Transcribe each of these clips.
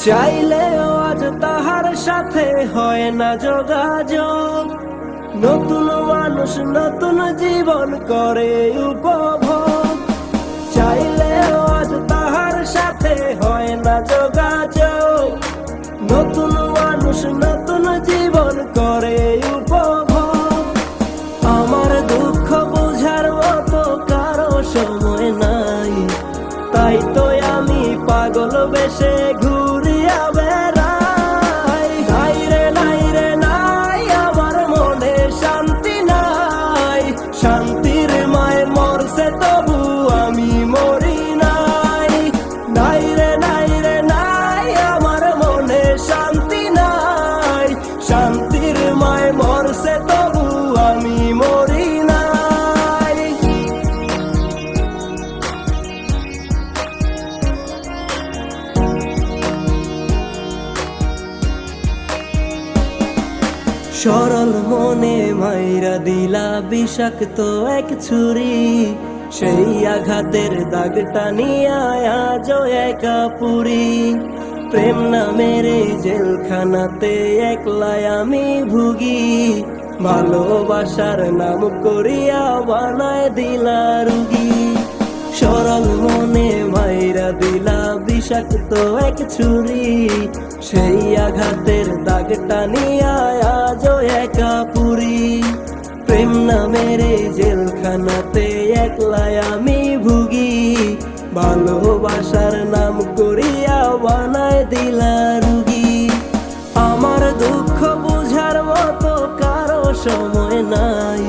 চাইলেও আজ তাহার সাথে হয় না যোগাযোগ। নতুন মানুষ নতুন জীবন করে উপভোগ। চাইলেও আজ তাহার সাথে হয় না যোগাযোগ। নতুন মানুষ নতুন জীবন করে উপভোগ। আমার দুঃখ বোঝার মতো কারো সময় নাই, তাই তো আমি পাগল বেশে ঘুরিয়া বেড়াই। নাই রে নাই রে নাই, আমার মনে শান্তি নাই। শান্তির মায় মরছে তবু আমি মরি নাই। নাই রে নাই রে নাই, আমার মনে শান্তি নাই। শান্তির মায় মরছে তবু আমি মরি নাই। সরল মনে মাইরা দিলা বিষাক্ত এক ছুরি। সেই আঘাতের দাগটা নিয়ে আজও একা পুরি। প্রেম নামের এই জেলখানাতে একলাই আমি ভুগি। ভালোবাসার নাম করিয়া বানায় দিলা রুগী। সরল মনে মাইরা দিলা বিষাক্ত এক ছুরি। সেই আঘাতের দাগটা নিয়ে আজও একা পুরি। প্রেম নামের এই জেলখানাতে একলাই আমি ভুগি। ভালোবাসার নাম করিয়া বানায় দিলা রুগী। আমার দুঃখ বুঝার মতো কারো সময় নাই,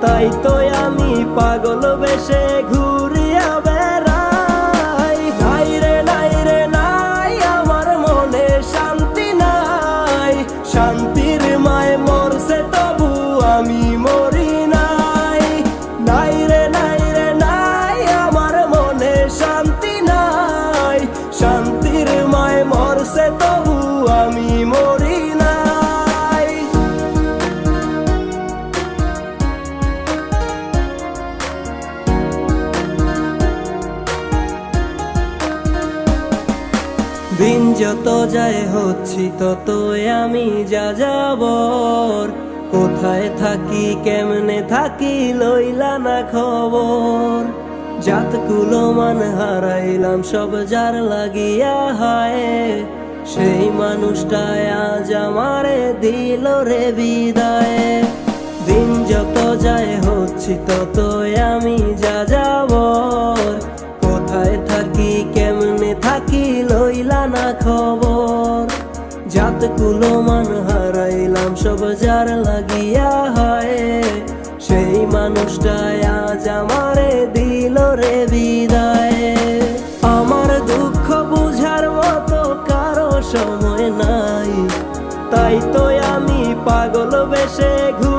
তাই তো আমি পাগল বেশে ঘুরিয়া বেড়াই। নাই রে নাই রে নাই, আমার মনে শান্তি নাই। শান্তির মায় মরছে তবু আমি মরি নাই। নাই রে নাই রে নাই, আমার মনে শান্তি নাই। শান্তির মায় মরছে তবু আমি মরি নাই। দিন যত যায় হচ্ছি তত আমি যা যাবর। কোথায় থাকি কেমনে থাকি লইলা না খবর। জাতকুলো মান হারাইলাম সব যার লাগিয়া হায়। সেই মানুষটাই আজ আমারে দিল রে বিদায়। দিন যত যায় হচ্ছি তত আমি যা যাবর। কোথায় থাকি কেমনে থাকি লইলা না খবর। জাতকুলো মান হারাইলাম সব যার লাগিয়া হয়। সেই মানুষটাই আজ আমারে দিল রে বিদায়। আমার দুঃখ বুঝার মতো কারো সময় নাই, তাই তো আমি পাগল বেশে ঘুরি।